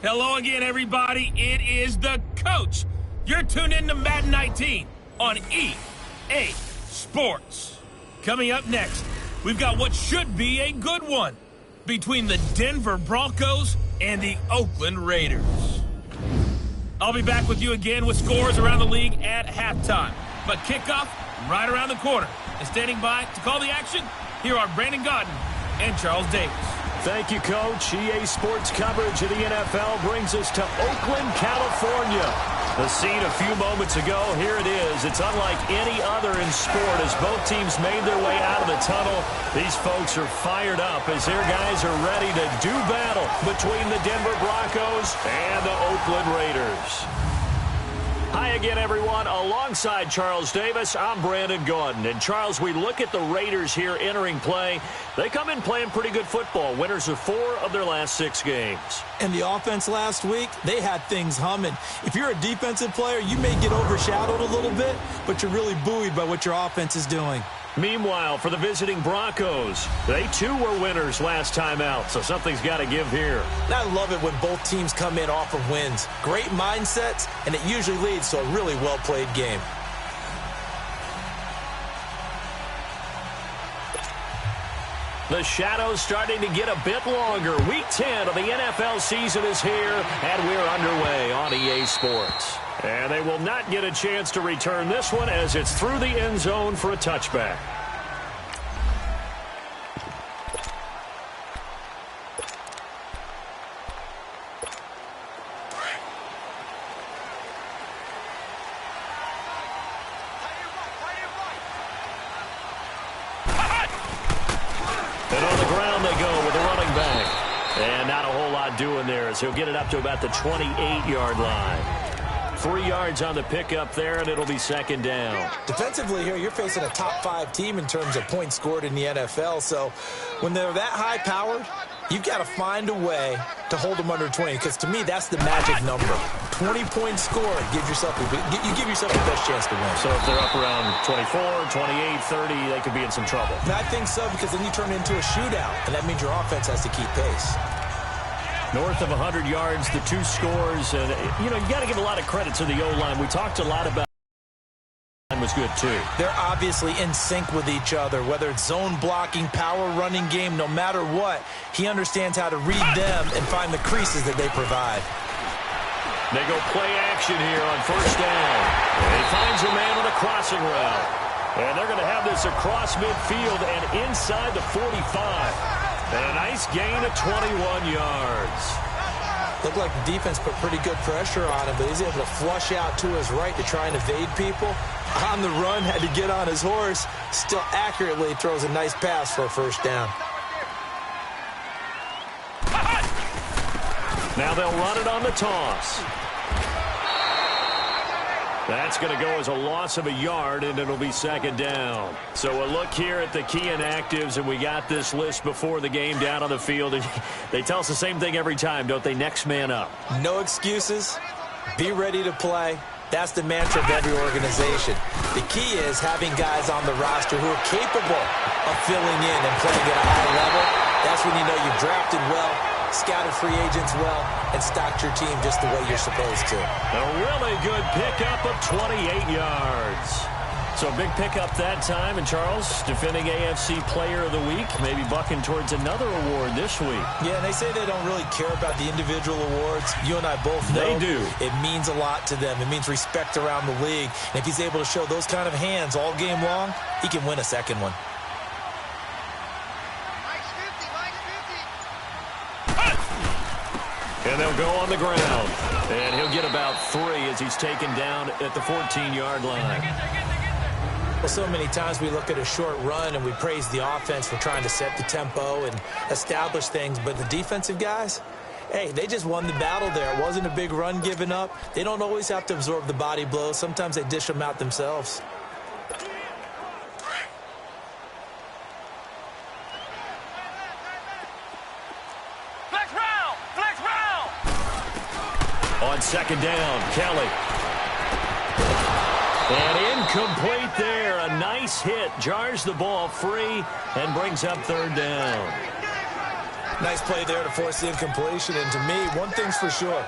Hello again, everybody. It is the coach. You're tuned in to Madden 19 on EA Sports. Coming up next, we've got what should be a good one between the Denver Broncos and the Oakland Raiders. I'll be back with you again with scores around the league at halftime. But kickoff right around the corner. And standing by to call the action, here are Brandon Godden and Charles Davis. Thank you, Coach. EA Sports coverage of the NFL brings us to Oakland, California. The scene a few moments ago, here it is. It's unlike any other in sport as both teams made their way out of the tunnel. These folks are fired up as their guys are ready to do battle between the Denver Broncos and the Oakland Raiders. Hi again, everyone. Alongside Charles Davis, I'm Brandon Gaudin. And, Charles, we look at the Raiders here entering play. They come in playing pretty good football. Winners of 4 of their last 6 games. And the offense last week, they had things humming. If you're a defensive player, you may get overshadowed a little bit, but you're really buoyed by what your offense is doing. Meanwhile, for the visiting Broncos, they too were winners last time out, so something's got to give here. And I love it when both teams come in off of wins. Great mindsets, and it usually leads to a really well-played game. The shadow's starting to get a bit longer. Week 10 of the NFL season is here, and we're underway on EA Sports. And they will not get a chance to return this one as it's through the end zone for a touchback. And on the ground they go with a running back. And not a whole lot doing there as he'll get it up to about the 28-yard line. 3 yards on the pickup there, and it'll be second down. Defensively here, you're facing a top-5 team in terms of points scored in the NFL. So when they're that high-powered, you've got to find a way to hold them under 20. Because to me, that's the magic number. 20 points scored, you give yourself the best chance to win. So if they're up around 24, 28, 30, they could be in some trouble. And I think so, because then you turn it into a shootout, and that means your offense has to keep pace. North of 100 yards, the 2 scores. And, you know, you got to give a lot of credit to the O-line. We talked a lot about was good, too. They're obviously in sync with each other, whether it's zone blocking, power running game, no matter what. He understands how to read them and find the creases that they provide. They go play action here on first down. And he finds a man on a crossing route. And they're going to have this across midfield and inside the 45. And a nice gain of 21 yards. Looked like the defense put pretty good pressure on him, but he's able to flush out to his right to try and evade people. On the run, had to get on his horse. Still accurately throws a nice pass for a first down. Now they'll run it on the toss. That's going to go as a loss of a yard, and it'll be second down. So a look here at the key inactives, and we got this list before the game down on the field. And they tell us the same thing every time, don't they? Next man up. No excuses. Be ready to play. That's the mantra of every organization. The key is having guys on the roster who are capable of filling in and playing at a high level. That's when you know you've drafted well, scouted free agents well, and stocked your team just the way you're supposed to. A really good pickup of 28 yards. So a big pickup that time. And Charles, defending AFC Player of the Week, maybe bucking towards another award this week. Yeah, and they say they don't really care about the individual awards. You and I both know they do. It means a lot to them. It means respect around the league. And if he's able to show those kind of hands all game long, he can win a second one. And they'll go on the ground. And he'll get about 3 as he's taken down at the 14-yard line. Well, so many times we look at a short run and we praise the offense for trying to set the tempo and establish things. But the defensive guys, hey, they just won the battle there. It wasn't a big run given up. They don't always have to absorb the body blows. Sometimes they dish them out themselves. On second down, Kelly. And incomplete there. A nice hit. Jars the ball free and brings up third down. Nice play there to force the incompletion. And to me, one thing's for sure.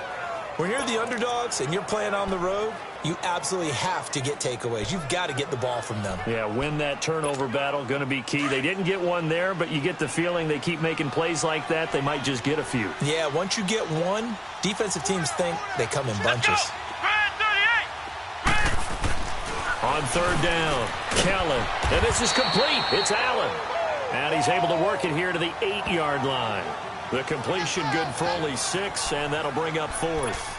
When you're the underdogs and you're playing on the road, you absolutely have to get takeaways. You've got to get the ball from them. Yeah, win that turnover battle, going to be key. They didn't get one there, but you get the feeling they keep making plays like that, they might just get a few. Yeah, once you get one, defensive teams think they come in bunches. On third down, Kellen, and this is complete. It's Allen. And he's able to work it here to the 8-yard line. The completion good for only 6, and that'll bring up 4th.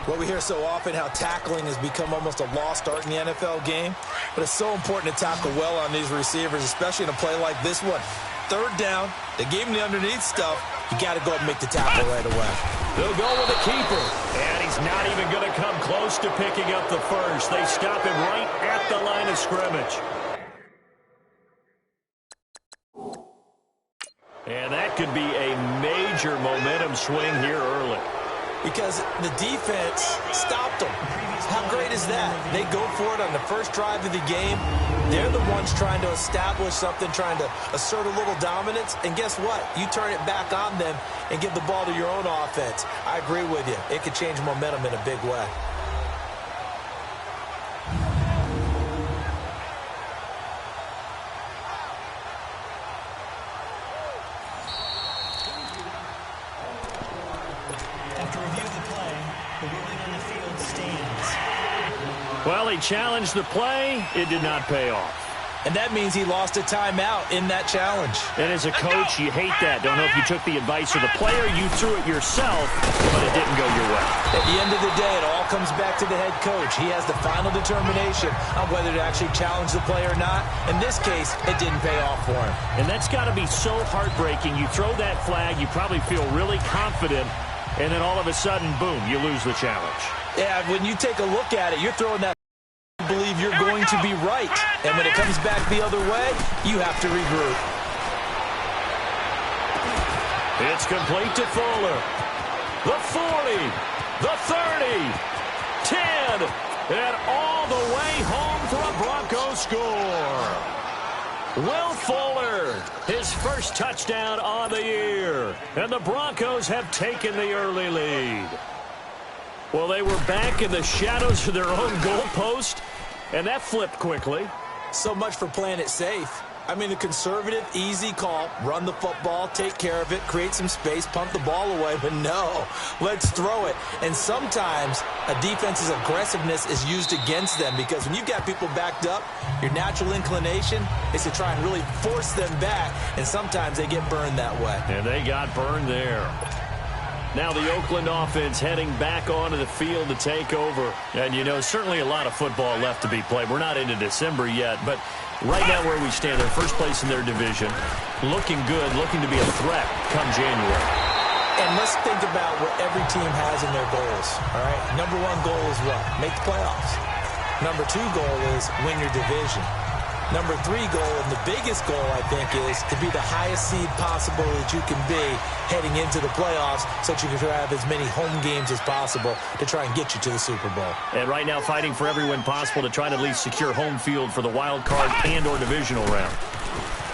Well, we hear so often how tackling has become almost a lost art in the NFL game, but it's so important to tackle well on these receivers, especially in a play like this one. Third down, they gave him the underneath stuff. You got to go and make the tackle right away. They'll go with the keeper, and he's not even going to come close to picking up the first. They stop him right at the line of scrimmage. And that could be a major momentum swing here early. Because the defense stopped them. How great is that? They go for it on the first drive of the game. They're the ones trying to establish something, trying to assert a little dominance. And guess what? You turn it back on them and give the ball to your own offense. I agree with you. It could change momentum in a big way. Well, he challenged the play. It did not pay off. And that means he lost a timeout in that challenge. And as a coach, you hate that. Don't know if you took the advice of the player, you threw it yourself, but it didn't go your way. At the end of the day, it all comes back to the head coach. He has the final determination on whether to actually challenge the play or not. In this case, it didn't pay off for him. And that's got to be so heartbreaking. You throw that flag, you probably feel really confident, and then all of a sudden, boom, you lose the challenge. Yeah, when you take a look at it, you're throwing that believe you're going to be right. And when it comes back the other way, you have to regroup. It's complete to Fuller. The 40, the 30, 10, and all the way home for a Broncos score. Will Fuller, his first touchdown on the year. And the Broncos have taken the early lead. Well, they were back in the shadows of their own goalpost, and that flipped quickly. So much for playing it safe. I mean, the conservative, easy call, run the football, take care of it, create some space, pump the ball away, but no, let's throw it. And sometimes a defense's aggressiveness is used against them because when you've got people backed up, your natural inclination is to try and really force them back, and sometimes they get burned that way. And they got burned there. Now the Oakland offense heading back onto the field to take over. And, you know, certainly a lot of football left to be played. We're not into December yet, but right now where we stand, they're first place in their division. Looking good, looking to be a threat come January. And let's think about what every team has in their goals, all right? Number one goal is what? Make the playoffs. Number two goal is win your division. Number three goal, and the biggest goal, I think, is to be the highest seed possible that you can be heading into the playoffs so that you can have as many home games as possible to try and get you to the Super Bowl. And right now fighting for every win possible to try to at least secure home field for the wild card and or divisional round.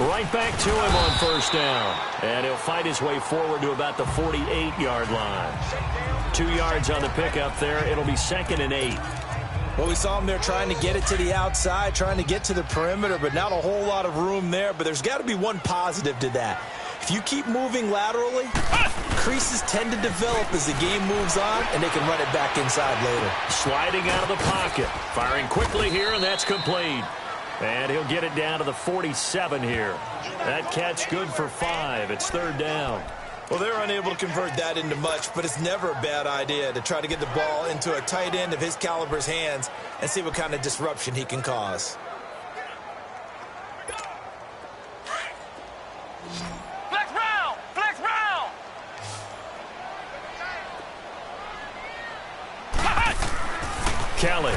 Right back to him on first down. And he'll fight his way forward to about the 48-yard line. 2 yards on the pickup there. It'll be 2nd and 8. Well, we saw him there trying to get it to the outside, trying to get to the perimeter, but not a whole lot of room there. But there's got to be one positive to that. If you keep moving laterally, creases tend to develop as the game moves on, and they can run it back inside later. Sliding out of the pocket. Firing quickly here, and that's complete. And he'll get it down to the 47 here. That catch good for 5. It's 3rd down. Well, they're unable to convert that into much, but it's never a bad idea to try to get the ball into a tight end of his caliber's hands and see what kind of disruption he can cause. Flex round! Flex round! Kelly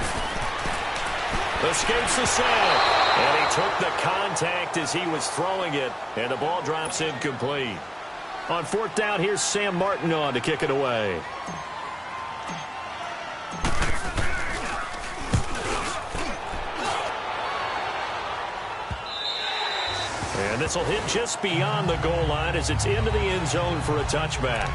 escapes the sack, and he took the contact as he was throwing it, and the ball drops incomplete. On 4th down, here's Sam Martin on to kick it away. And And this will hit just beyond the goal line as it's into the end zone for a touchback.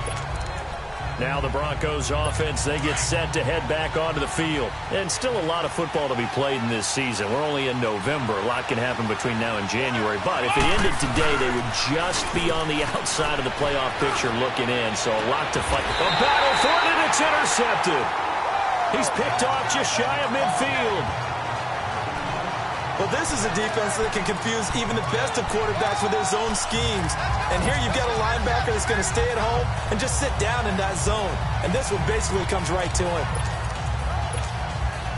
Now the Broncos offense, they get set to head back onto the field. And still a lot of football to be played in this season. We're only in November. A lot can happen between now and January. But if it ended today, they would just be on the outside of the playoff picture looking in. So a lot to fight. A battle for it, and it's intercepted. He's picked off just shy of midfield. Well, this is a defense that can confuse even the best of quarterbacks with their zone schemes. And here you've got a linebacker that's going to stay at home and just sit down in that zone. And this one basically comes right to him.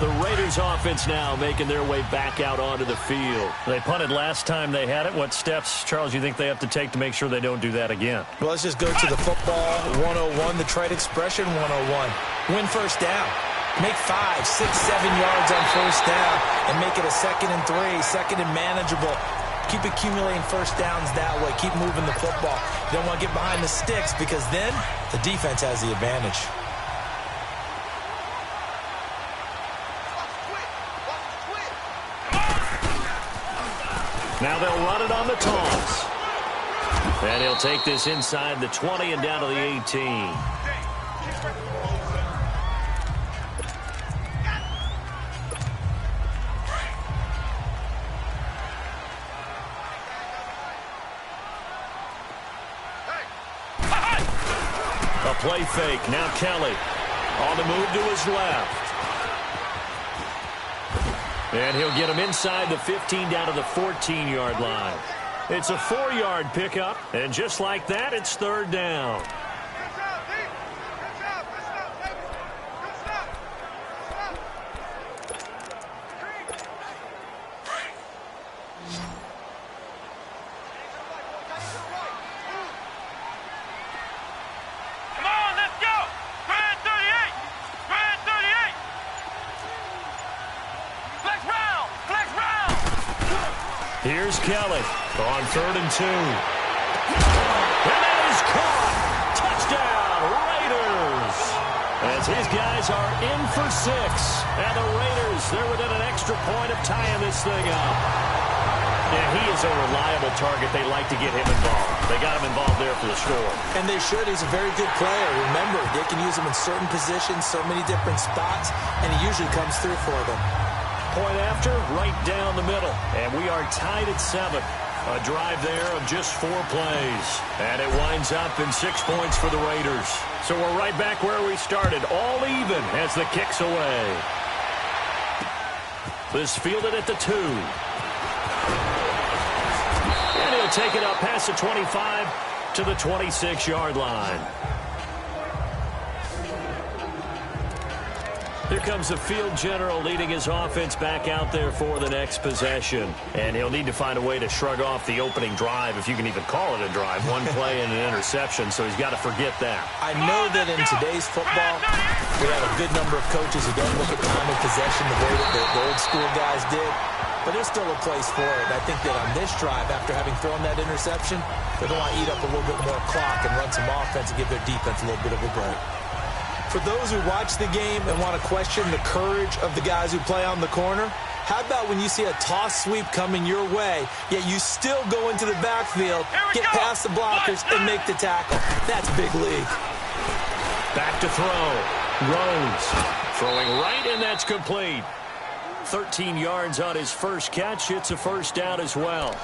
The Raiders offense now making their way back out onto the field. They punted last time they had it. What steps, Charles, you think they have to take to make sure they don't do that again? Well, let's just go to the football 101, the trade expression 101. Win first down. Make 5, 6, 7 yards on first down and make it a 2nd and 3, 2nd and manageable. Keep accumulating first downs that way. Keep moving the football. You don't want to get behind the sticks because then the defense has the advantage. Now they'll run it on the toss. And he'll take this inside the 20 and down to the 18. Play fake. Now Kelly on the move to his left. And he'll get him inside the 15 down to the 14-yard line. It's a 4-yard pickup. And just like that, it's 3rd down. Here's Kelly on 3rd and 2. And that is caught. Touchdown, Raiders. As his guys are in for 6. And the Raiders, they're within an extra point of tying this thing up. And he is a reliable target. They like to get him involved. They got him involved there for the score. And they should. He's a very good player. Remember, they can use him in certain positions, so many different spots, and he usually comes through for them. Point after, right down the middle. And we are tied at 7. A drive there of just 4 plays. And it winds up in 6 points for the Raiders. So we're right back where we started, all even as the kick's away. This fielded at the 2. And he'll take it up past the 25 to the 26-yard line. Here comes the field general leading his offense back out there for the next possession. And he'll need to find a way to shrug off the opening drive, if you can even call it a drive. 1 play and an interception, so he's got to forget that. I know that in today's football, we have a good number of coaches who don't look at time of possession the way that the old school guys did. But there's still a place for it. I think that on this drive, after having thrown that interception, they're going to want to eat up a little bit more clock and run some offense and give their defense a little bit of a break. For those who watch the game and want to question the courage of the guys who play on the corner, how about when you see a toss sweep coming your way, yet you still go into the backfield, get past the blockers, and make the tackle? That's big league. Back to throw. Rhodes throwing right, and that's complete. 13 yards on his first catch. It's a first down as well.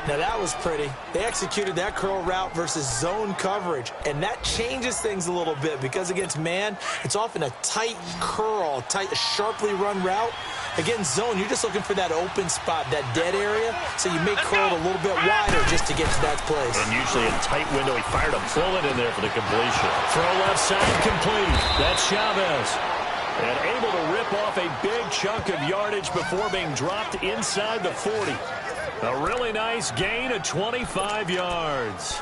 Now that was pretty. They executed that curl route versus zone coverage, and that changes things a little bit because against man, it's often a tight curl, sharply run route. Against zone, you're just looking for that open spot, that dead area, so you make curl a little bit wider just to get to that place. And usually in a tight window, he fired a bullet in there for the completion. Throw left side complete. That's Chavez. And able to rip off a big chunk of yardage before being dropped inside the 40. A really nice gain of 25 yards.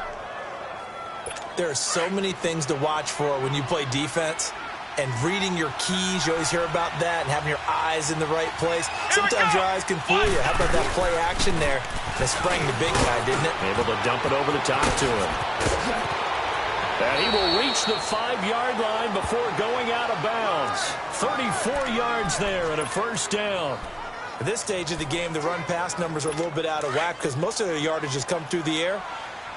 There are so many things to watch for when you play defense. And reading your keys, you always hear about that, and having your eyes in the right place. Sometimes your eyes can fool you. How about that play action there? That sprang the big guy, didn't it? Able to dump it over the top to him. And he will reach the 5-yard line before going out of bounds. 34 yards there and a first down. At this stage of the game, the run-pass numbers are a little bit out of whack because most of their yardage has come through the air.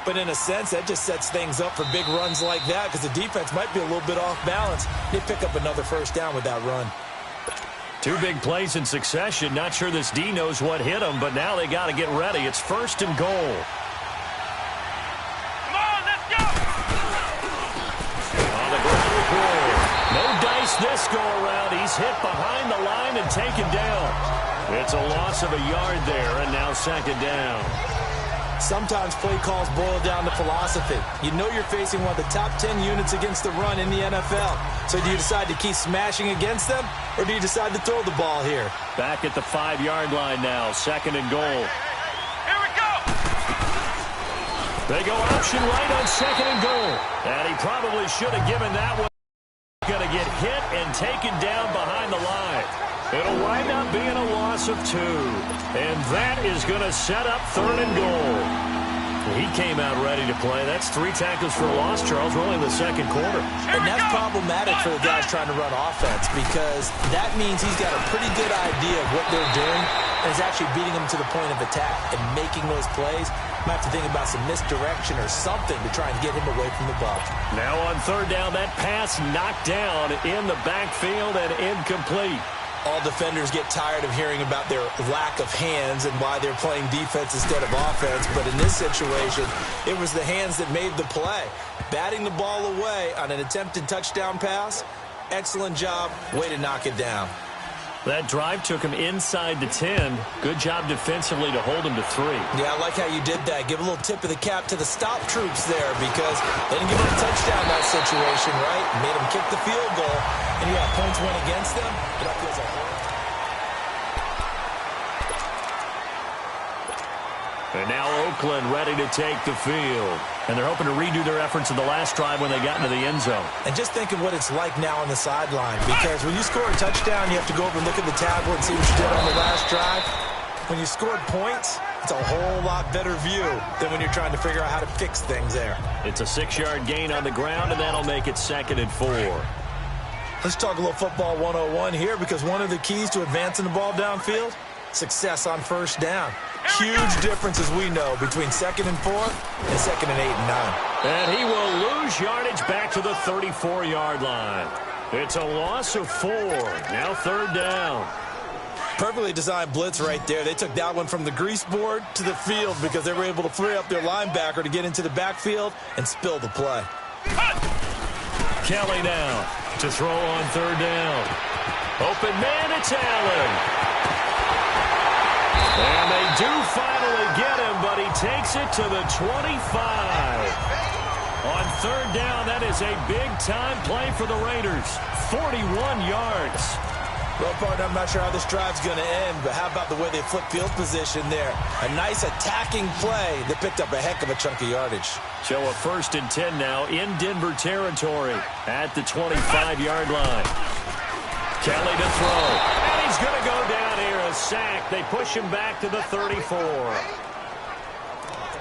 But in a sense, that just sets things up for big runs like that because the defense might be a little bit off balance. They pick up another first down with that run. Two big plays in succession. Not sure this D knows what hit them, but now they got to get ready. It's 1st and goal. Come on, let's go! On the ground with Ward. No dice this go-around. He's hit behind the line and taken down. It's a loss of a yard there, and now 2nd down. Sometimes play calls boil down to philosophy. You know you're facing one of the top 10 units against the run in the NFL. So do you decide to keep smashing against them, or do you decide to throw the ball here? Back at the 5-yard line now, 2nd and goal. Here we go! They go option right on 2nd and goal. And he probably should have given that one. Going to get hit and taken down behind the line. It'll wind up being a loss of 2. And that is going to set up 3rd and goal. He came out ready to play. That's 3 tackles for a loss, Charles. We're only in the 2nd quarter. And that's problematic for the guys trying to run offense because that means he's got a pretty good idea of what they're doing and is actually beating them to the point of attack and making those plays. Might have to think about some misdirection or something to try and get him away from the ball. Now on 3rd down, that pass knocked down in the backfield and incomplete. All defenders get tired of hearing about their lack of hands and why they're playing defense instead of offense. But in this situation, it was the hands that made the play. Batting the ball away on an attempted touchdown pass, excellent job. Way to knock it down. That drive took him inside the 10. Good job defensively to hold him to 3. Yeah, I like how you did that. Give a little tip of the cap to the stop troops there because they didn't give him a touchdown in that situation, right? Made him kick the field goal. And yeah, points went against them. But that feels a whole. And now Oakland ready to take the field. And they're hoping to redo their efforts in the last drive when they got into the end zone. And just think of what it's like now on the sideline. Because when you score a touchdown, you have to go over and look at the tablet and see what you did on the last drive. When you scored points, it's a whole lot better view than when you're trying to figure out how to fix things there. It's a 6-yard gain on the ground, and that'll make it 2nd and 4. Let's talk a little football 101 here because one of the keys to advancing the ball downfield, success on 1st down. Huge difference, as we know, between 2nd and 4 and 2nd and 8 and 9. And he will lose yardage back to the 34-yard line. It's a loss of 4. Now 3rd down. Perfectly designed blitz right there. They took that one from the grease board to the field because they were able to free up their linebacker to get into the backfield and spill the play. Kelly now to throw on 3rd down. Open man, it's Allen. And they do finally get him, but he takes it to the 25. On 3rd down, that is a big-time play for the Raiders. 41 yards. Well, partner, I'm not sure how this drive's going to end, but how about the way they flip field position there? A nice attacking play that picked up a heck of a chunk of yardage. So a 1st and 10 now in Denver territory at the 25-yard line. Kelly to throw. And he's going to go down here, a sack. They push him back to the 34.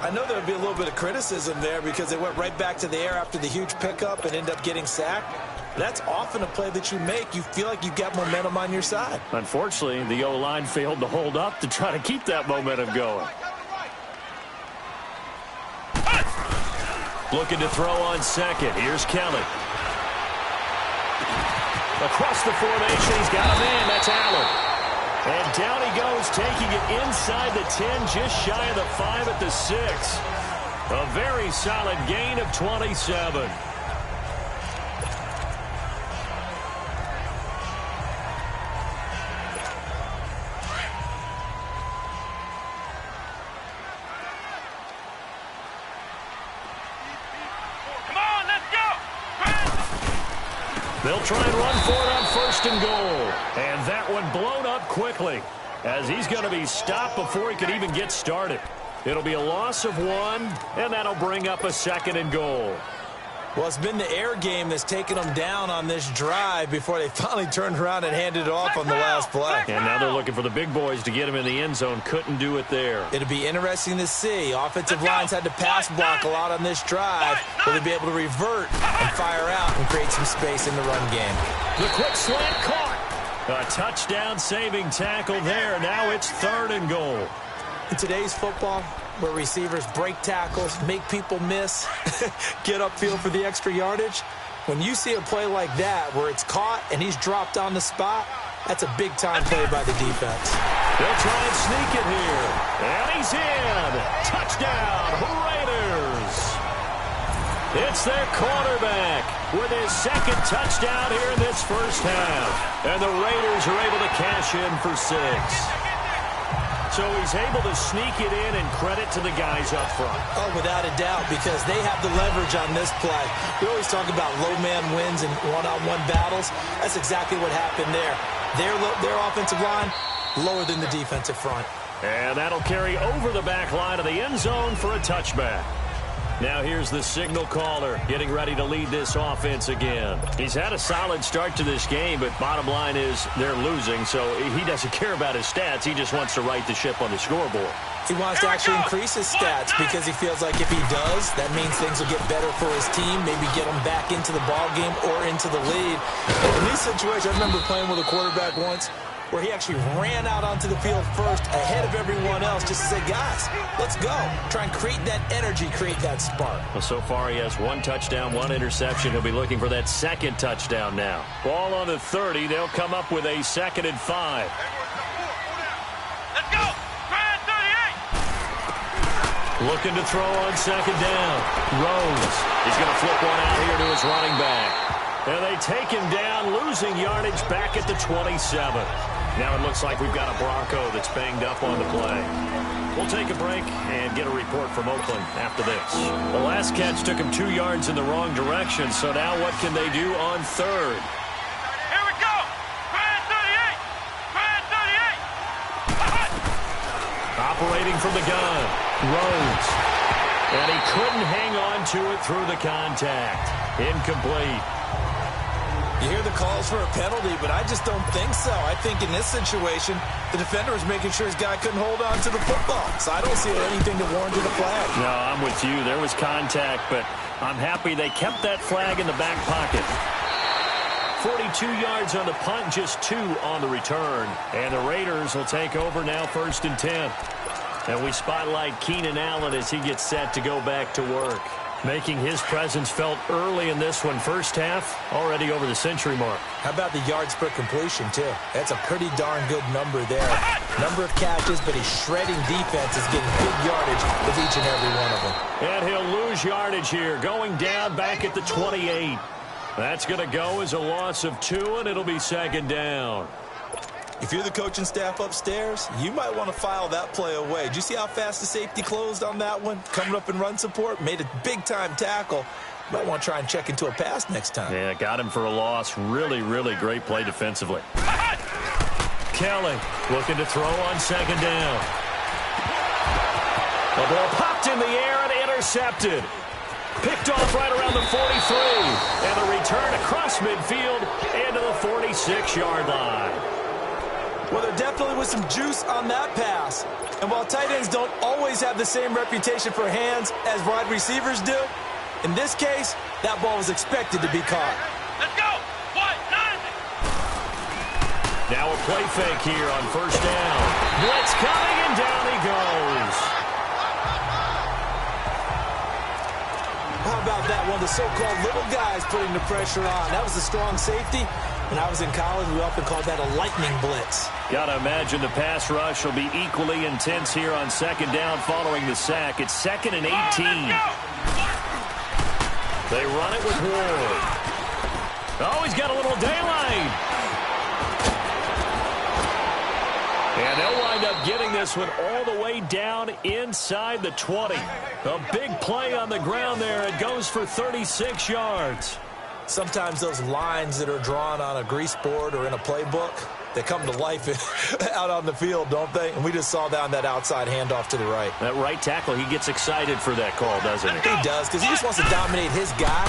I know there would be a little bit of criticism there because they went right back to the air after the huge pickup and ended up getting sacked. That's often a play that you make. You feel like you've got momentum on your side. Unfortunately, the O-line failed to hold up to try to keep that momentum going. Looking to throw on 2nd. Here's Kelly. Across the formation, he's got a man. That's Allen. And down he goes, taking it inside the 10, just shy of the 5 at the 6. A very solid gain of 27. They'll try and run for it on 1st and goal. And that one blown up quickly as he's going to be stopped before he can even get started. It'll be a loss of 1, and that'll bring up a 2nd and goal. Well, it's been the air game that's taken them down on this drive before they finally turned around and handed it off on the last play. And now they're looking for the big boys to get him in the end zone. Couldn't do it there. It'll be interesting to see. Offensive lines had to pass block a lot on this drive. Will they be able to revert and fire out and create some space in the run game? The quick slant caught. A touchdown-saving tackle there. Now it's 3rd and goal. In today's football, where receivers break tackles, make people miss, get upfield for the extra yardage, when you see a play like that where it's caught and he's dropped on the spot, that's a big-time play by the defense. They'll try and sneak it here. And he's in. Touchdown, Raiders. It's their quarterback with his 2nd touchdown here in this first half. And the Raiders are able to cash in for 6. So he's able to sneak it in, and credit to the guys up front. Oh, without a doubt, because they have the leverage on this play. We always talk about low man wins in one-on-one battles. That's exactly what happened there. Their offensive line lower than the defensive front. And that'll carry over the back line of the end zone for a touchback. Now here's the signal caller getting ready to lead this offense again. He's had a solid start to this game, but bottom line is they're losing, so he doesn't care about his stats. He just wants to right the ship on the scoreboard. He wants to actually increase his stats because he feels like if he does, that means things will get better for his team, maybe get him back into the ball game or into the lead. In these situations, I remember playing with a quarterback once where he actually ran out onto the field first ahead of everyone else just to say, guys, let's go. Try and create that energy, create that spark. Well, so far he has 1 touchdown, 1 interception. He'll be looking for that 2nd touchdown now. Ball on the 30. They'll come up with a 2nd and 5. Let's go! Looking to throw on 2nd down. Rose. He's going to flip one out here to his running back. And they take him down, losing yardage back at the 27. Now it looks like we've got a Bronco that's banged up on the play. We'll take a break and get a report from Oakland after this. The last catch took him 2 yards in the wrong direction, so now what can they do on 3rd? Here we go! Grand 38! Grand 38! Operating from the gun, Rhodes. And he couldn't hang on to it through the contact. Incomplete. You hear the calls for a penalty, but I just don't think so. I think in this situation, the defender was making sure his guy couldn't hold on to the football. So I don't see anything to warrant a flag. No, I'm with you. There was contact, but I'm happy they kept that flag in the back pocket. 42 yards on the punt, just 2 on the return. And the Raiders will take over now 1st and 10. And we spotlight Keenan Allen as he gets set to go back to work. Making his presence felt early in this one. First half, already over the century mark. How about the yards per completion, too? That's a pretty darn good number there. Number of catches, but he's shredding defenses, getting big yardage with each and every one of them. And he'll lose yardage here, going down back at the 28. That's going to go as a loss of 2, and it'll be 2nd down. If you're the coaching staff upstairs, you might want to file that play away. Did you see how fast the safety closed on that one? Coming up in run support, made a big-time tackle. Might want to try and check into a pass next time. Yeah, got him for a loss. Really, really great play defensively. Kelly looking to throw on 2nd down. The ball popped in the air and intercepted. Picked off right around the 43. And the return across midfield into the 46-yard line. Well, there definitely was some juice on that pass. And while tight ends don't always have the same reputation for hands as wide receivers do, in this case, that ball was expected to be caught. Let's go! Now a play fake here on 1st down. Blitz coming, and down he goes. How about that one? The so-called little guys putting the pressure on. That was a strong safety. When I was in college, we often called that a lightning blitz. Got to imagine the pass rush will be equally intense here on 2nd down following the sack. It's 2nd and 18. They run it with Ward. Oh, he's got a little daylight. And they'll wind up getting this one all the way down inside the 20. A big play on the ground there. It goes for 36 yards. Sometimes those lines that are drawn on a grease board or in a playbook, they come to life out on the field, don't they? And we just saw down that outside handoff to the right. That right tackle, he gets excited for that call, doesn't he? He does, because he just wants to dominate his guy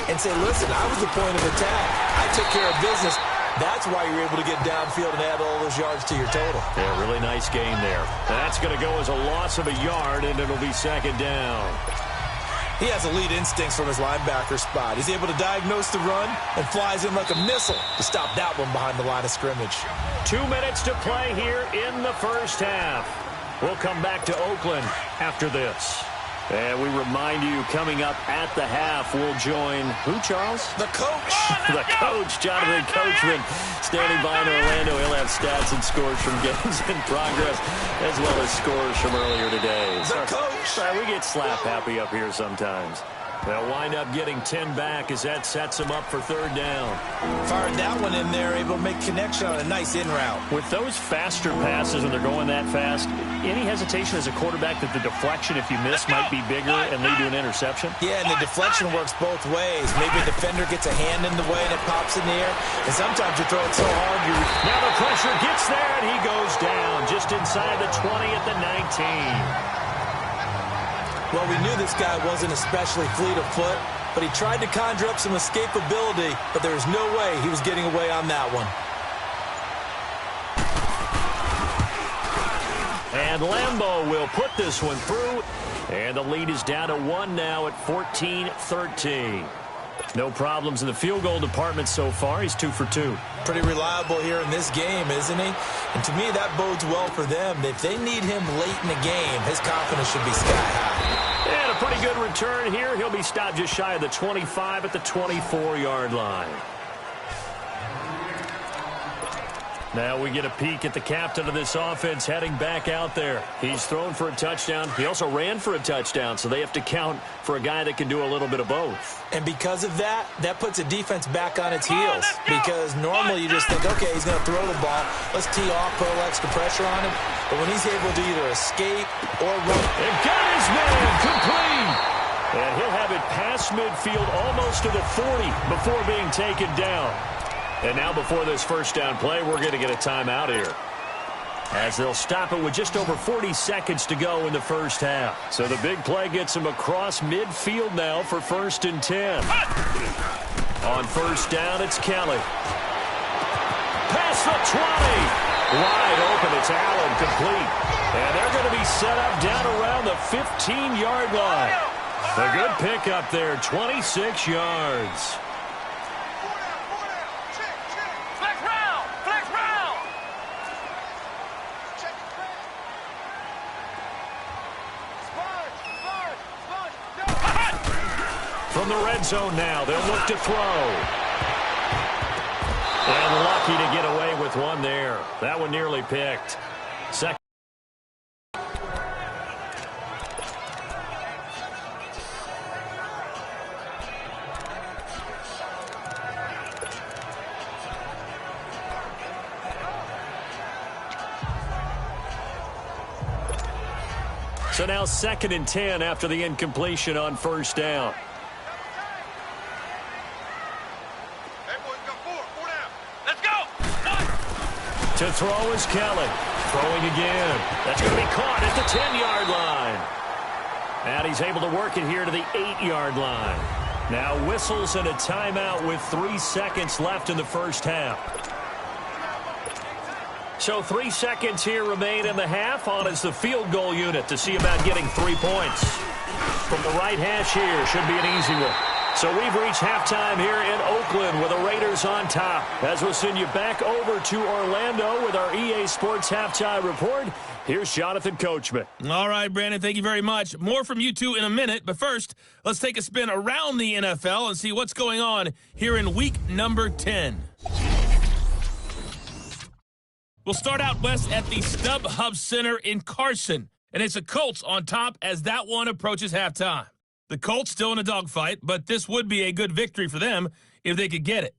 and say, listen, I was the point of attack. I took care of business. That's why you're able to get downfield and add all those yards to your total. Yeah, really nice game there. That's going to go as a loss of a yard, and it'll be 2nd down. He has elite instincts from his linebacker spot. He's able to diagnose the run and flies in like a missile to stop that one behind the line of scrimmage. 2 minutes to play here in the first half. We'll come back to Oakland after this. And we remind you, coming up at the half, we'll join who, Charles? The coach. The coach, Jonathan Coachman, standing by in Orlando. He'll have stats and scores from games in progress, as well as scores from earlier today. The coach. Sorry, we get slap happy up here sometimes. They'll wind up getting 10 back as that sets them up for third down. Fired that one in there, able to make connection on a nice in route. With those faster passes when they're going that fast, any hesitation as a quarterback that the deflection, if you miss, might be bigger and lead to an interception? Yeah, and the deflection works both ways. Maybe a defender gets a hand in the way and it pops in the air. And sometimes you throw it so hard, now the pressure gets there and he goes down just inside the 20 at the 19. Well, we knew this guy wasn't especially fleet of foot, but he tried to conjure up some escapability, but there was no way he was getting away on that one. And Lambeau will put this one through, and the lead is down to 1 now at 14-13. No problems in the field goal department so far. He's 2 for 2. Pretty reliable here in this game, isn't he? And to me, that bodes well for them. If they need him late in the game, his confidence should be sky high. And a pretty good return here. He'll be stopped just shy of the 25 at the 24-yard line. Now we get a peek at the captain of this offense heading back out there. He's thrown for a touchdown. He also ran for a touchdown, so they have to count for a guy that can do a little bit of both. And because of that, that puts a defense back on its heels. Because normally you just think, okay, he's going to throw the ball. Let's tee off, put a little extra pressure on him. But when he's able to either escape or run. And got his man complete. And he'll have it past midfield almost to the 40 before being taken down. And now before this first down play, we're going to get a timeout here, as they'll stop it with just over 40 seconds to go in the first half. So the big play gets him across midfield now for 1st and 10. On first down, it's Kelly. Past the 20. Wide open, it's Allen, complete. And they're going to be set up down around the 15-yard line. A good pickup there, 26 yards. From the red zone now, they'll look to throw. And lucky to get away with one there. That one nearly picked. Second. So now 2nd and 10 after the incompletion on first down. To throw is Kelly. Throwing again. That's going to be caught at the 10-yard line. And he's able to work it here to the 8-yard line. Now whistles and a timeout with 3 seconds left in the first half. So 3 seconds here remain in the half. On is the field goal unit to see about getting 3 points. From the right hash here, should be an easy one. So we've reached halftime here in Oakland with the Raiders on top. As we'll send you back over to Orlando with our EA Sports Halftime Report, here's Jonathan Coachman. All right, Brandon, thank you very much. More from you two in a minute, but first, let's take a spin around the NFL and see what's going on here in week number 10. We'll start out west at the StubHub Center in Carson, and it's the Colts on top as that one approaches halftime. The Colts still in a dogfight, but this would be a good victory for them if they could get it.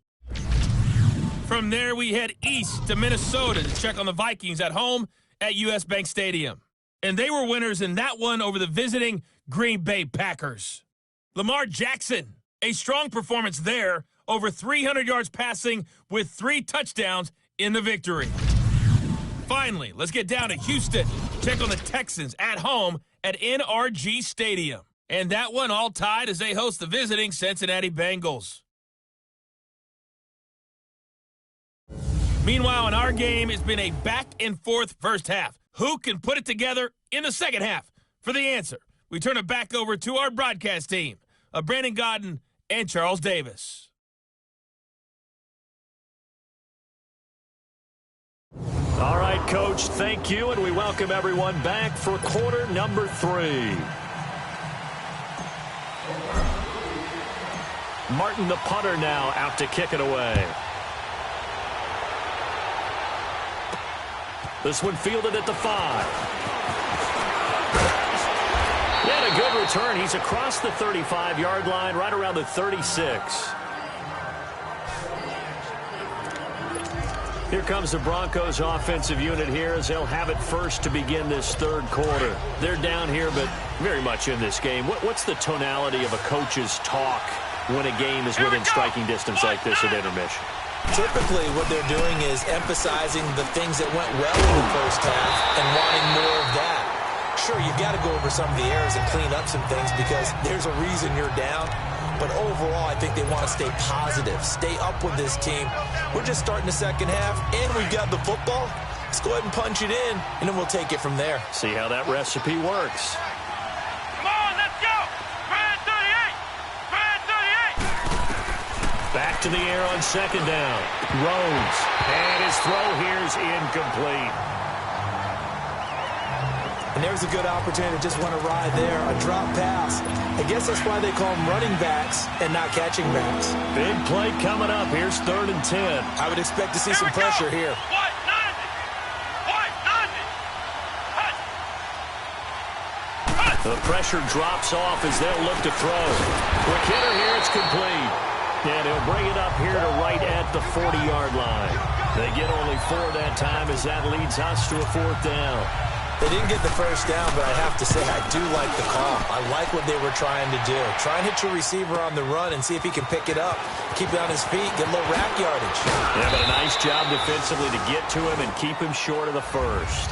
From there, we head east to Minnesota to check on the Vikings at home at US Bank Stadium. And they were winners in that one over the visiting Green Bay Packers. Lamar Jackson, a strong performance there, over 300 yards passing with 3 touchdowns in the victory. Finally, let's get down to Houston, check on the Texans at home at NRG Stadium. And that one all tied as they host the visiting Cincinnati Bengals. Meanwhile, in our game, it's been a back-and-forth first half. Who can put it together in the second half? For the answer, we turn it back over to our broadcast team of Brandon Godden and Charles Davis. All right, Coach, thank you, and we welcome everyone back for quarter number 3. Martin, the punter, now out to kick it away. This one fielded at the 5. And a good return. He's across the 35-yard line, right around the 36. Here comes the Broncos offensive unit here as they'll have it first to begin this third quarter. They're down here, but very much in this game. What's the tonality of a coach's talk when a game is within striking distance like this at intermission? Typically, what they're doing is emphasizing the things that went well in the first half and wanting more of that. Sure, you've got to go over some of the errors and clean up some things because there's a reason you're down. But overall, I think they want to stay positive, stay up with this team. We're just starting the second half, and we've got the football. Let's go ahead and punch it in, and then we'll take it from there. See how that recipe works. Come on, let's go! Brad 38! Brad 38! Back to the air on second down. Rhodes. And his throw here's incomplete. And there's a good opportunity to just want to ride there, a drop pass. I guess that's why they call them running backs and not catching backs. Big play coming up. Here's 3rd and 10. I would expect to see some pressure here. The pressure drops off as they'll look to throw. Quick hitter here, it's complete. And he'll bring it up here to right at the 40-yard line. They get only 4 that time as that leads us to a 4th down. They didn't get the first down, but I have to say I do like the call. I like what they were trying to do. Try and hit your receiver on the run and see if he can pick it up. Keep it on his feet, get a little rack yardage. Yeah, but a nice job defensively to get to him and keep him short of the first.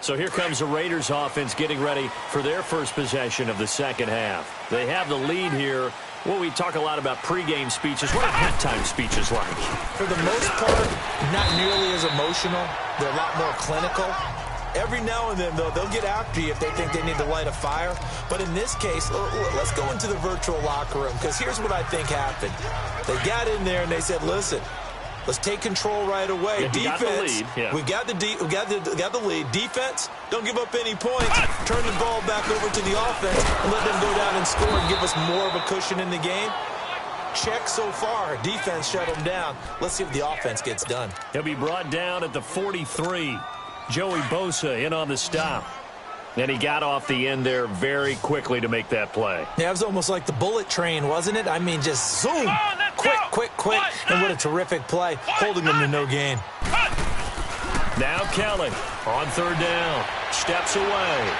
So here comes the Raiders offense getting ready for their first possession of the second half. They have the lead here. Well, we talk a lot about pregame speeches. What are halftime speeches like? For the most part, not nearly as emotional. They're a lot more clinical. Every now and then, though, they'll get after you if they think they need to light a fire. But in this case, let's go into the virtual locker room, because here's what I think happened. They got in there and they said, listen, let's take control right away. Yeah, defense, we got the lead. Defense, don't give up any points. Turn the ball back over to the offense and let them go down and score and give us more of a cushion in the game. Check so far. Defense shut them down. Let's see if the offense gets done. He'll be brought down at the 43. Joey Bosa in on the stop. And he got off the end there very quickly to make that play. Yeah, it was almost like the bullet train, wasn't it? I mean, just zoom. Quick. And what a terrific play, holding them to no gain. Now Kelly on 3rd down. Steps away.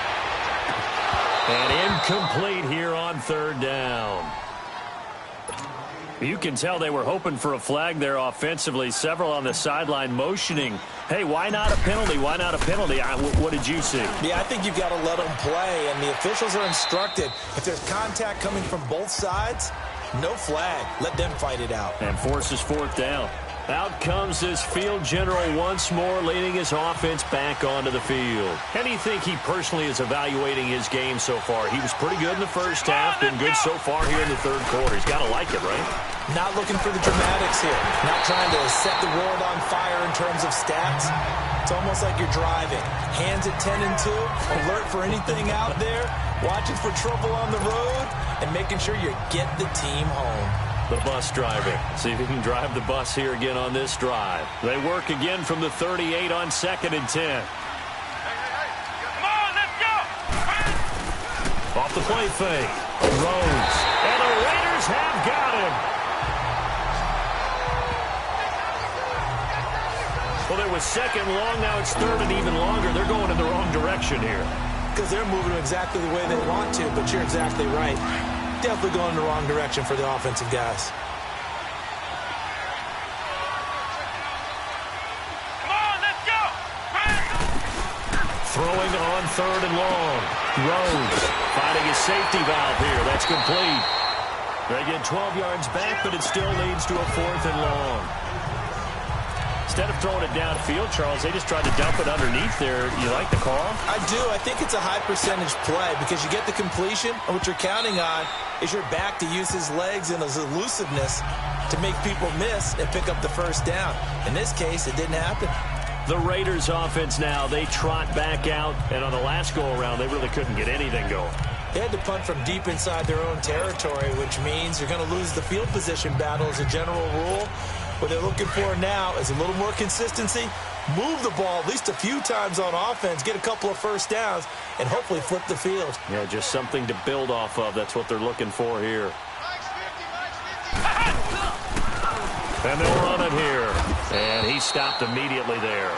And incomplete here on 3rd down. You can tell they were hoping for a flag there offensively. Several on the sideline motioning. Hey, why not a penalty? Why not a penalty? What did you see? Yeah, I think you've got to let them play, and the officials are instructed. If there's contact coming from both sides, no flag. Let them fight it out. And forces 4th down. Out comes this field general once more, leading his offense back onto the field. How do you think he personally is evaluating his game so far? He was pretty good in the first half, been good so far here in the third quarter. He's got to like it, right? Not looking for the dramatics here. Not trying to set the world on fire in terms of stats. It's almost like you're driving. Hands at 10 and 2, alert for anything out there, watching for trouble on the road, and making sure you get the team home. The bus driver. See if he can drive the bus here again on this drive. They work again from the 38 on 2nd and 10. Come on, let's go! Off the play fake. Rhodes. And the Raiders have got him. Well, there was 2nd long. Now it's 3rd and even longer. They're going in the wrong direction here. Because they're moving exactly the way they want to, but you're exactly right. Definitely going in the wrong direction for the offensive guys. Come on, let's go! Throwing on 3rd and long. Rhodes finding his safety valve here. That's complete. They get 12 yards back, but it still leads to a 4th and long. instead of throwing it downfield, Charles, they just tried to dump it underneath there. You like the call? I do. I think it's a high-percentage play because you get the completion, and what you're counting on is your back to use his legs and his elusiveness to make people miss and pick up the first down. In this case, it didn't happen. The Raiders offense now, they trot back out, and on the last go-around, they really couldn't get anything going. They had to punt from deep inside their own territory, which means you're going to lose the field position battle as a general rule. What they're looking for now is a little more consistency, move the ball at least a few times on offense, get a couple of first downs, and hopefully flip the field. Yeah, just something to build off of. That's what they're looking for here. And they'll run it here. And he stopped immediately there.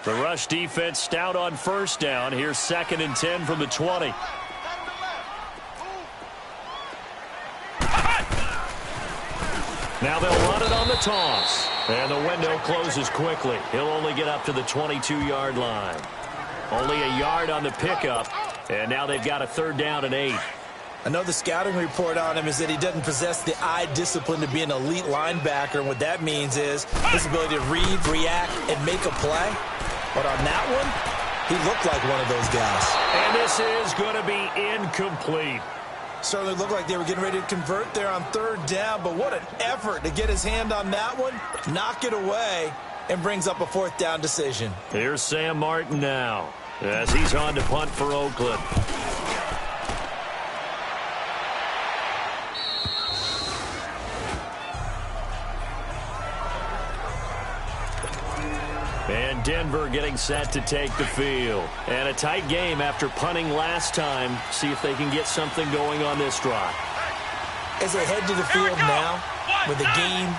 The rush defense stout on first down. Here's 2nd and 10 from the 20. Now they'll run it on the toss. And the window closes quickly. He'll only get up to the 22-yard line. Only a yard on the pickup. And now they've got a 3rd down and 8. I know the scouting report on him is that he doesn't possess the eye discipline to be an elite linebacker. And what that means is his ability to read, react, and make a play. But on that one, he looked like one of those guys. And this is going to be incomplete. Certainly looked like they were getting ready to convert there on 3rd down, but what an effort to get his hand on that one, knock it away, and brings up a 4th down decision. Here's Sam Martin now as he's on to punt for Oakland. And Denver getting set to take the field. And a tight game after punting last time. See if they can get something going on this drive. As they head to the field now, with the game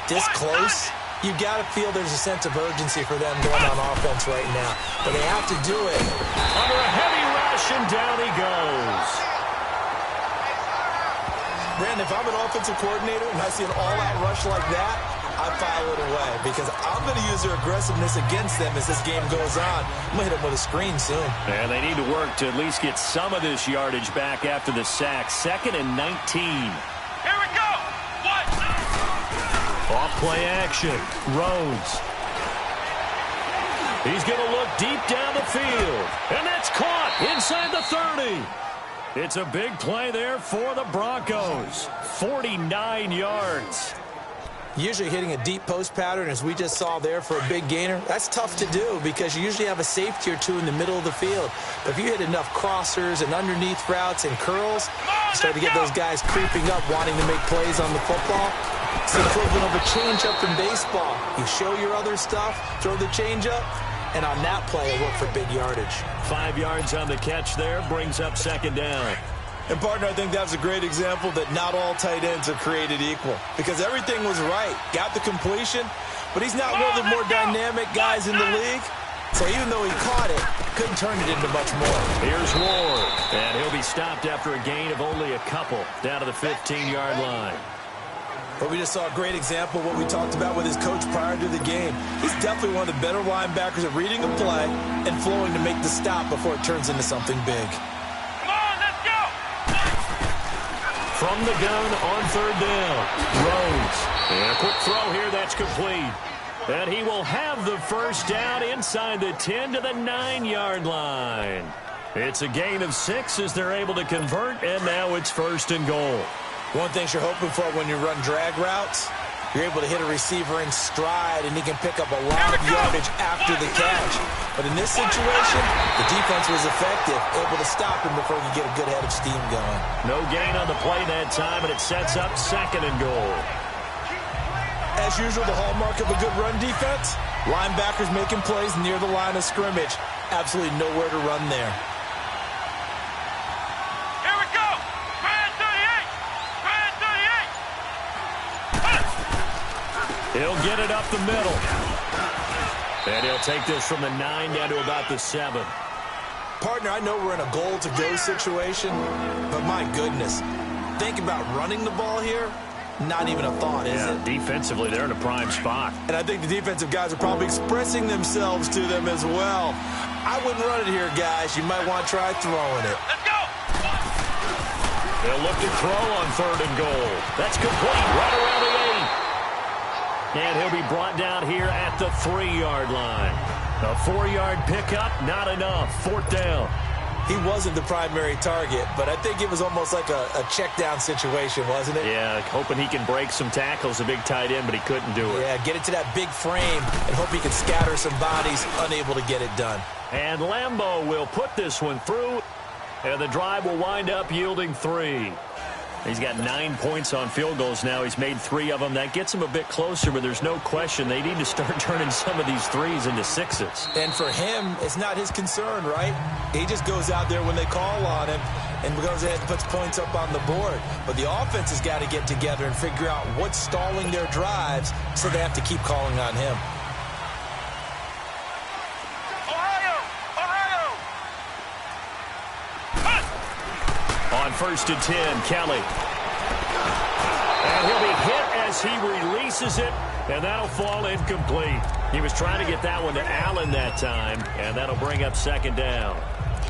this close, you got to feel there's a sense of urgency for them going on offense right now. But they have to do it. Under a heavy rush, and down he goes. Brandon, if I'm an offensive coordinator and I see an all-out rush like that, I file it away because I'm going to use their aggressiveness against them as this game goes on. I'm going to hit them with a screen soon. And they need to work to at least get some of this yardage back after the sack. 2nd and 19. Here we go. What? Off play action. Rhodes. He's going to look deep down the field. And that's caught inside the 30. It's a big play there for the Broncos. 49 yards. Usually hitting a deep post pattern, as we just saw there, for a big gainer, that's tough to do because you usually have a safety or two in the middle of the field. But if you hit enough crossers and underneath routes and curls, you start to get those guys creeping up, wanting to make plays on the football. It's the equivalent of a changeup in baseball. You show your other stuff, throw the changeup, and on that play, it worked for big yardage. 5 yards on the catch there, brings up 2nd down. And, partner, I think that was a great example that not all tight ends are created equal because everything was right. Got the completion, but he's not one of the more dynamic guys in the league. So even though he caught it, couldn't turn it into much more. Here's Ward, and he'll be stopped after a gain of only a couple down to the 15-yard line. But we just saw a great example of what we talked about with his coach prior to the game. He's definitely one of the better linebackers at reading a play and flowing to make the stop before it turns into something big. From the gun on 3rd down, Rhodes. And a quick throw here, that's complete. And he will have the first down inside the 10 to the 9-yard line. It's a gain of 6 as they're able to convert, and now it's 1st and goal. One thing you're hoping for when you run drag routes, you're able to hit a receiver in stride, and he can pick up a lot of yardage after the catch. But in this situation, the defense was effective, able to stop him before he could get a good head of steam going. No gain on the play that time, and it sets up 2nd and goal. As usual, the hallmark of a good run defense, linebackers making plays near the line of scrimmage. Absolutely nowhere to run there. Here we go. Brand 38. He'll get it up the middle. And he'll take this from the 9 down to about the 7. Partner, I know we're in a goal-to-go situation, but my goodness, think about running the ball here. Not even a thought, is it? Defensively, they're in a prime spot. And I think the defensive guys are probably expressing themselves to them as well. I wouldn't run it here, guys. You might want to try throwing it. Let's go! They'll look to throw on 3rd and goal. That's complete right around the 8. And he'll be brought down here at the 3-yard line. A 4-yard pickup, not enough. 4th down. He wasn't the primary target, but I think it was almost like a check down situation, wasn't it? Yeah, hoping he can break some tackles, a big tight end, but he couldn't do it. Yeah, get it to that big frame and hope he can scatter some bodies, unable to get it done. And Lambeau will put this one through, and the drive will wind up yielding 3. He's got 9 points on field goals now. He's made 3 of them. That gets him a bit closer, but there's no question they need to start turning some of these 3s into 6s. And for him, it's not his concern, right? He just goes out there when they call on him and goes ahead and puts points up on the board. But the offense has got to get together and figure out what's stalling their drives, so they have to keep calling on him. On 1st and 10, Kelly. And he'll be hit as he releases it, and that'll fall incomplete. He was trying to get that one to Allen that time, and that'll bring up 2nd down.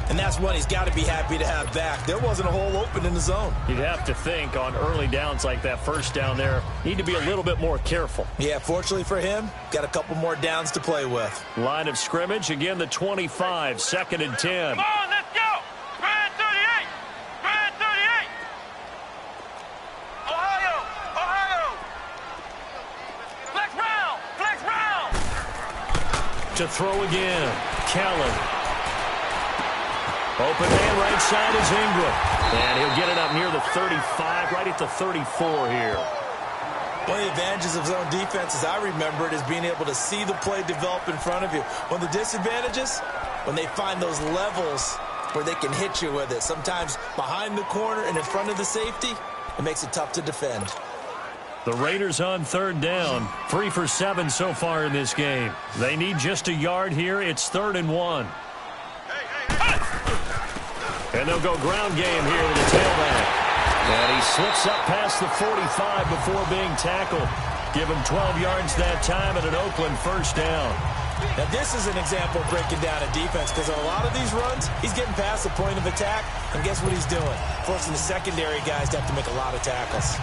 And that's one he's got to be happy to have back. There wasn't a hole open in the zone. You'd have to think on early downs like that 1st down there, need to be a little bit more careful. Yeah, fortunately for him, got a couple more downs to play with. Line of scrimmage, again the 25, 2nd and 10. Come on, let's go! Brand 38! Brand 38! Ohio! Flex round! Flex round! To throw again, Kelly. Open man right side is Ingram. And he'll get it up near the 35, right at the 34 here. One of the advantages of zone defense, as I remember it, is being able to see the play develop in front of you. One of the disadvantages, when they find those levels where they can hit you with it. Sometimes behind the corner and in front of the safety, it makes it tough to defend. The Raiders on 3rd down. 3 for 7 so far in this game. They need just a yard here. It's 3rd and 1. And they'll go ground game here with the tailback. And he slips up past the 45 before being tackled. Give him 12 yards that time and an Oakland 1st down. Now this is an example of breaking down a defense, because on a lot of these runs, he's getting past the point of attack, and guess what he's doing? Forcing the secondary guys to have to make a lot of tackles.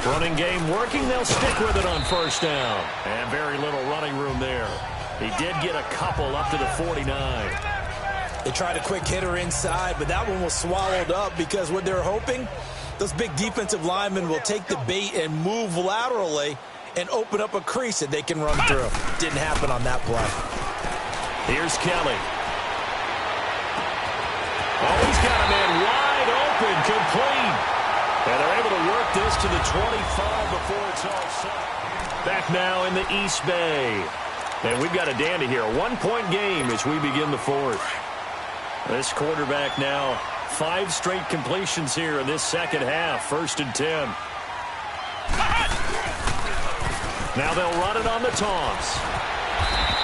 Running game working. They'll stick with it on 1st down. And very little running room there. He did get a couple up to the 49. They tried a quick hitter inside, but that one was swallowed up because what they're hoping, those big defensive linemen will take the bait and move laterally and open up a crease that they can run through. Didn't happen on that play. Here's Kelly. Oh, he's got a man wide open, complete. And they're able to work this to the 25 before it's all set. Back now in the East Bay. And we've got a dandy here. A 1-point game as we begin the 4th. This quarterback now 5 straight completions here in this 2nd half. 1st and 10. Now they'll run it on the taunts.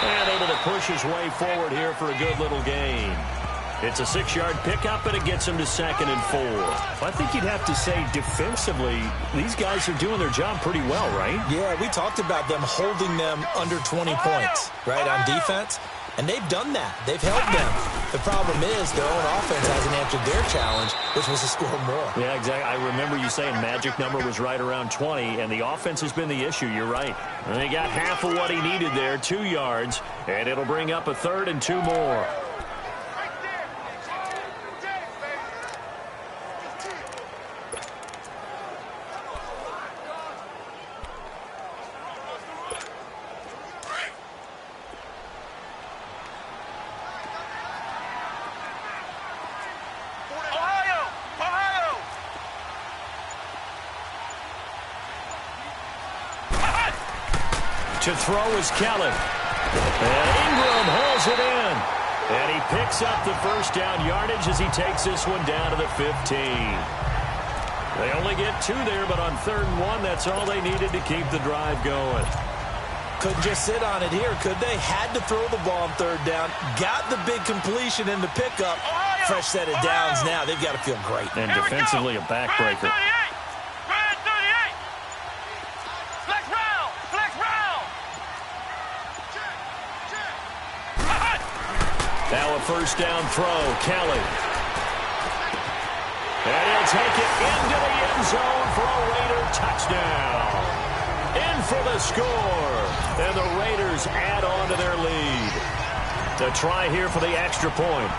And able to push his way forward here for a good little gain. It's a 6-yard pickup, and it gets him to 2nd and 4. I think you'd have to say defensively, these guys are doing their job pretty well, right? Yeah, we talked about them holding them under 20 points, right, on defense. And they've done that. They've held them. The problem is their own offense hasn't answered their challenge, which was to score more. Yeah, exactly. I remember you saying magic number was right around 20, and the offense has been the issue. You're right. And they got half of what he needed there, 2 yards, and it'll bring up a 3rd and 2 more. To throw is Kelly. And Ingram hauls it in. And he picks up the 1st down yardage as he takes this one down to the 15. They only get 2 there, but on 3rd and 1, that's all they needed to keep the drive going. Couldn't just sit on it here, could they? Had to throw the ball on 3rd down. Got the big completion in the pickup. Fresh set of downs now. They've got to feel great. And defensively, a backbreaker. Now a 1st down throw. Kelly. And he'll take it into the end zone for a Raider touchdown. In for the score. And the Raiders add on to their lead. The try here for the extra point.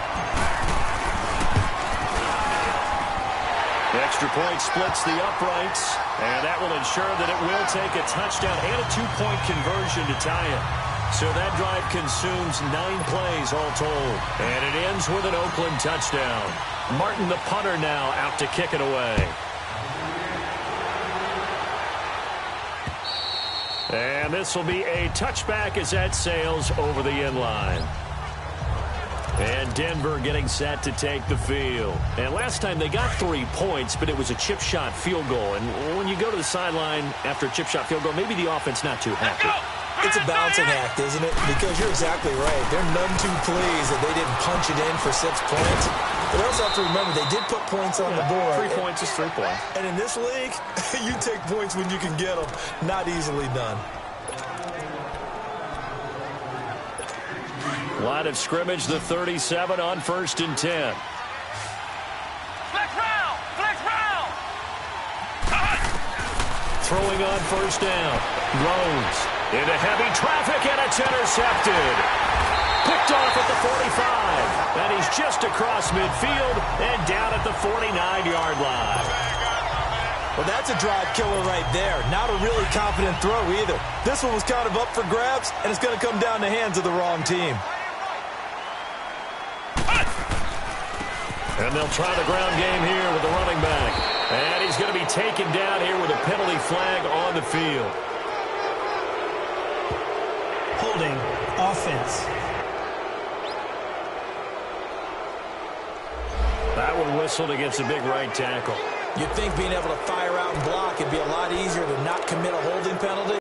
The extra point splits the uprights. And that will ensure that it will take a touchdown and a 2-point conversion to tie it. So that drive consumes 9 plays all told. And it ends with an Oakland touchdown. Martin, the punter, now out to kick it away. And this will be a touchback as that sails over the end line. And Denver getting set to take the field. And last time they got 3 points, but it was a chip shot field goal. And when you go to the sideline after a chip shot field goal, maybe the offense not too happy. It's a balancing act, isn't it? Because you're exactly right. They're none too pleased that they didn't punch it in for 6 points. But they also have to remember they did put points on the board. 3 points is 3 points. And in this league, you take points when you can get them. Not easily done. Line of scrimmage, the 37 on 1st and 10. Flex round! Flex round! Throwing on 1st down. Rhodes into heavy traffic, and it's intercepted. Picked off at the 45. And he's just across midfield and down at the 49-yard line. Well, that's a drive killer right there. Not a really confident throw either. This one was kind of up for grabs, and it's going to come down the hands of the wrong team. And they'll try the ground game here with the running back. And he's going to be taken down here with a penalty flag on the field. Holding offense. That one whistled against a big right tackle. You'd think being able to fire out and block would be a lot easier to not commit a holding penalty.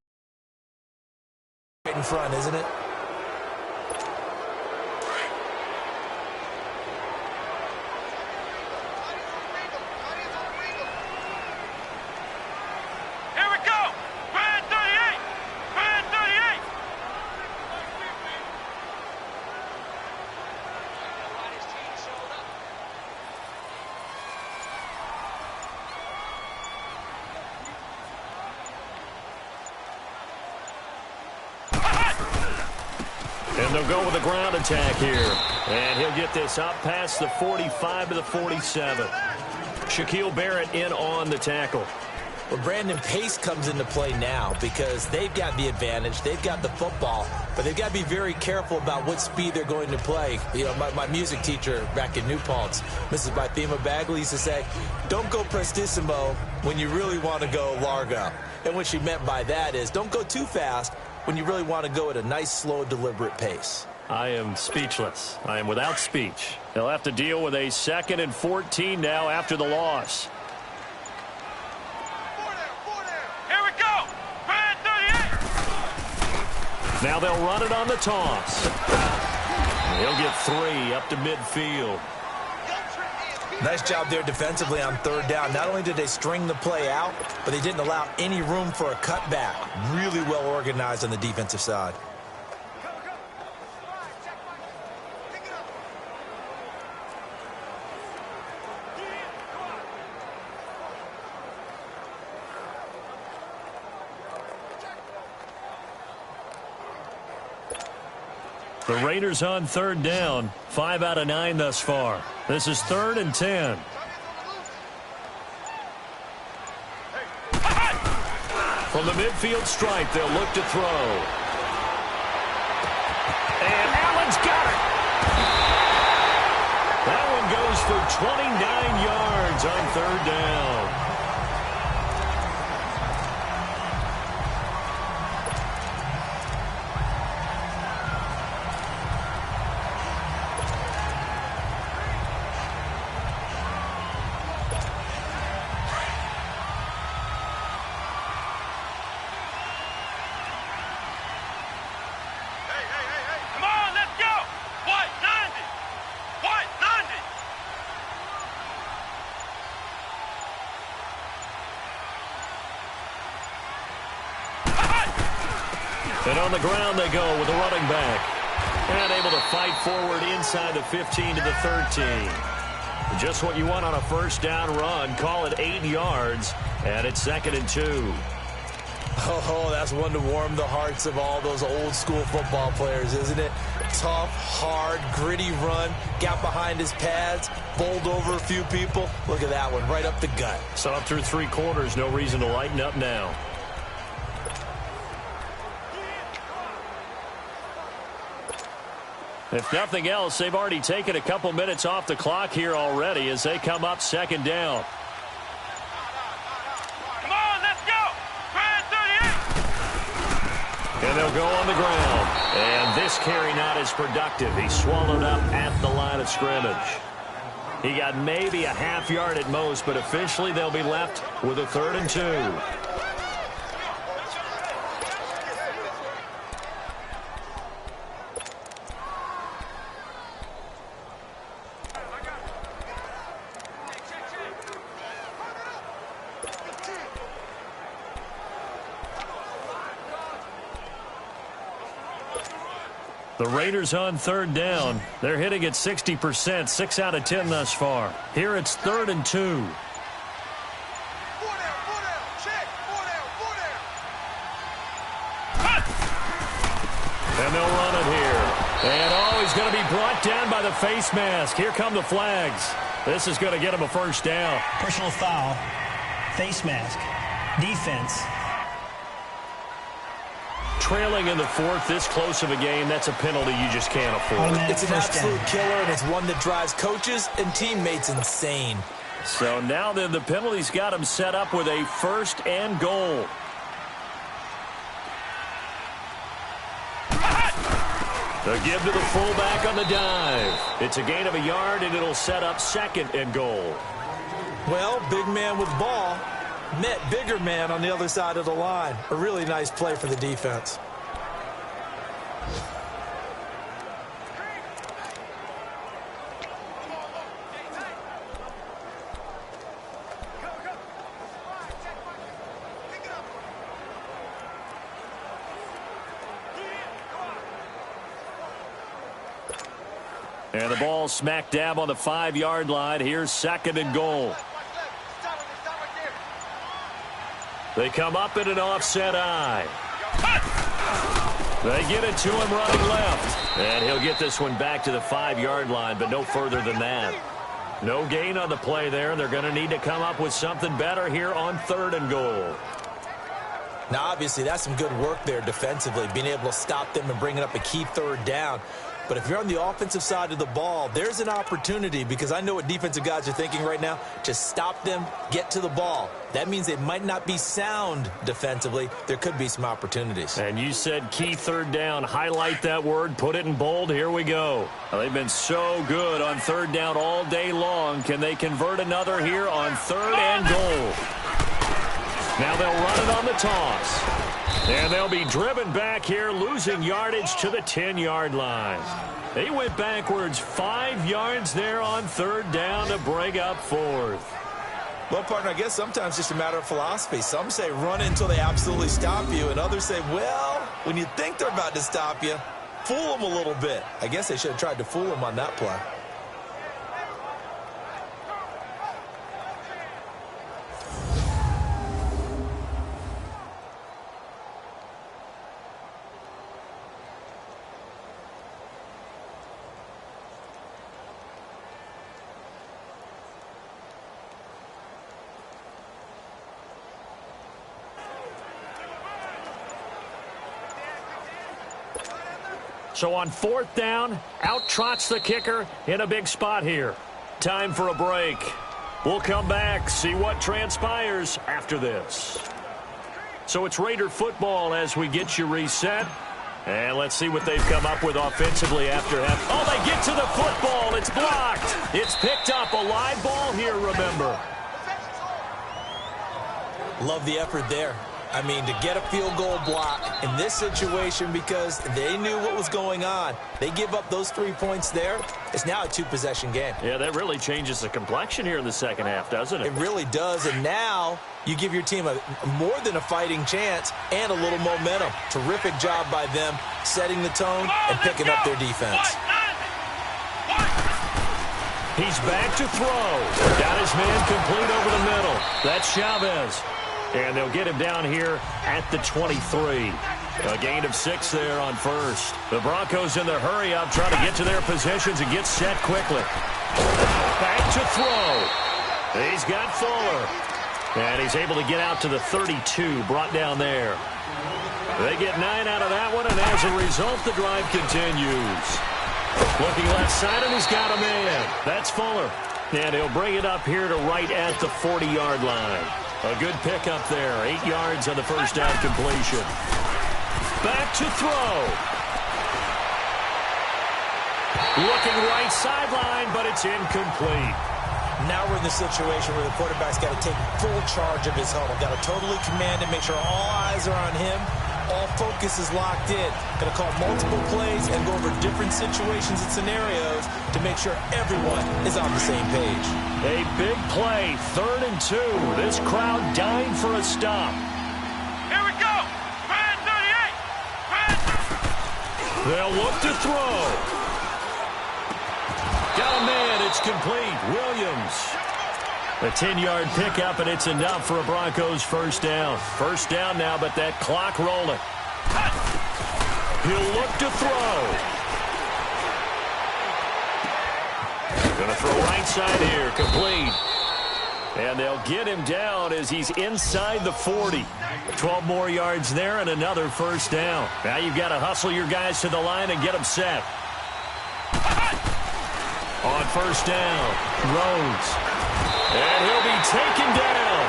Right in front, isn't it? And they'll go with a ground attack here. And he'll get this up past the 45 to the 47. Shaquille Barrett in on the tackle. Well, Brandon, pace comes into play now because they've got the advantage. They've got the football, but they've got to be very careful about what speed they're going to play. You know, my music teacher back in New Paltz, Mrs. Bythema Bagley, used to say, don't go prestissimo when you really want to go largo. And what she meant by that is don't go too fast when you really want to go at a nice, slow, deliberate pace. I am speechless. I am without speech. They'll have to deal with a 2nd and 14 now after the loss. Now they'll run it on the toss. He'll get 3 up to midfield. Nice job there defensively on 3rd down. Not only did they string the play out, but they didn't allow any room for a cutback. Really well organized on the defensive side. The Raiders on 3rd down. 5 out of 9 thus far. This is 3rd and 10. From the midfield stripe, they'll look to throw. And Allen's got it. That one goes for 29 yards on 3rd down. on the ground they go with the running back. And able to fight forward inside the 15 to the 13. Just what you want on a first down run. Call it 8 yards, and it's 2nd and 2. Oh, that's one to warm the hearts of all those old school football players, isn't it? Tough, hard, gritty run. Got behind his pads, bowled over a few people. Look at that one, right up the gut. So up through 3 quarters, no reason to lighten up now. If nothing else, they've already taken a couple minutes off the clock here already as they come up 2nd down. Come on, let's go! And they'll go on the ground. And this carry not as productive. He's swallowed up at the line of scrimmage. He got maybe a half yard at most, but officially they'll be left with a 3rd and 2. The Raiders on 3rd down. They're hitting at 60%, 6 out of 10 thus far. Here it's 3rd and 2. And they'll run it here. And he's going to be brought down by the face mask. Here come the flags. This is going to get him a first down. Personal foul, face mask, defense. Trailing in the 4th, this close of a game, that's a penalty you just can't afford. It's an absolute killer, and it's one that drives coaches and teammates insane. So now then, the penalty's got him set up with a 1st and goal. The give to the fullback on the dive. It's a gain of a yard, and it'll set up 2nd and goal. Well, big man with ball met bigger man on the other side of the line. A really nice play for the defense. And the ball smack dab on the 5-yard line. Here's 2nd and goal. They come up in an offset eye. They get it to him running left. And he'll get this one back to the 5-yard line, but no further than that. No gain on the play there. They're going to need to come up with something better here on 3rd and goal. Now, obviously, that's some good work there defensively, being able to stop them and bringing up a key 3rd down. But if you're on the offensive side of the ball, there's an opportunity, because I know what defensive guys are thinking right now. Just stop them, get to the ball. That means they might not be sound defensively. There could be some opportunities. And you said key 3rd down. Highlight that word. Put it in bold. Here we go. Well, they've been so good on 3rd down all day long. Can they convert another here on 3rd and goal? Now they'll run it on the toss. And they'll be driven back here, losing yardage to the 10-yard line. They went backwards 5 yards there on 3rd down to bring up 4th. Well, partner, I guess sometimes it's just a matter of philosophy. Some say run until they absolutely stop you, and others say, well, when you think they're about to stop you, fool them a little bit. I guess they should have tried to fool them on that play. So on 4th down, out trots the kicker in a big spot here. Time for a break. We'll come back, see what transpires after this. So it's Raider football as we get you reset. And let's see what they've come up with offensively after half. Oh, they get to the football. It's blocked. It's picked up. A live ball here, remember. Love the effort there. I mean, to get a field goal block in this situation because they knew what was going on. They give up those 3 points there. It's now a two-possession game. Yeah, that really changes the complexion here in the second half, doesn't it? It really does, and now you give your team a more than a fighting chance and a little momentum. Terrific job by them setting the tone and picking up their defense. He's back to throw. Got his man complete over the middle. That's Chavez. And they'll get him down here at the 23. A gain of 6 there on first. The Broncos in the hurry-up trying to get to their positions and get set quickly. Back to throw. He's got Fuller. And he's able to get out to the 32, brought down there. They get 9 out of that one, and as a result, the drive continues. Looking left side, and he's got a man. That's Fuller. And he'll bring it up here to right at the 40-yard line. A good pickup there. 8 yards on the first down completion. Back to throw. Looking right sideline, but it's incomplete. Now we're in the situation where the quarterback's got to take full charge of his huddle. Got to totally command it, make sure all eyes are on him. All focus is locked in. Going to call multiple plays and go over different situations and scenarios to make sure everyone is on the same page. A big play, 3rd and 2. This crowd dying for a stop. Here we go. Brand 38. They'll look to throw. Got a man. It's complete. Williams. A 10-yard pickup, and it's enough for a Broncos first down. First down now, but that clock rolling. He'll look to throw. Going to throw right side here. Complete. And they'll get him down as he's inside the 40. 12 more yards there and another first down. Now you've got to hustle your guys to the line and get them set. On first down, Rhodes. And he'll be taken down.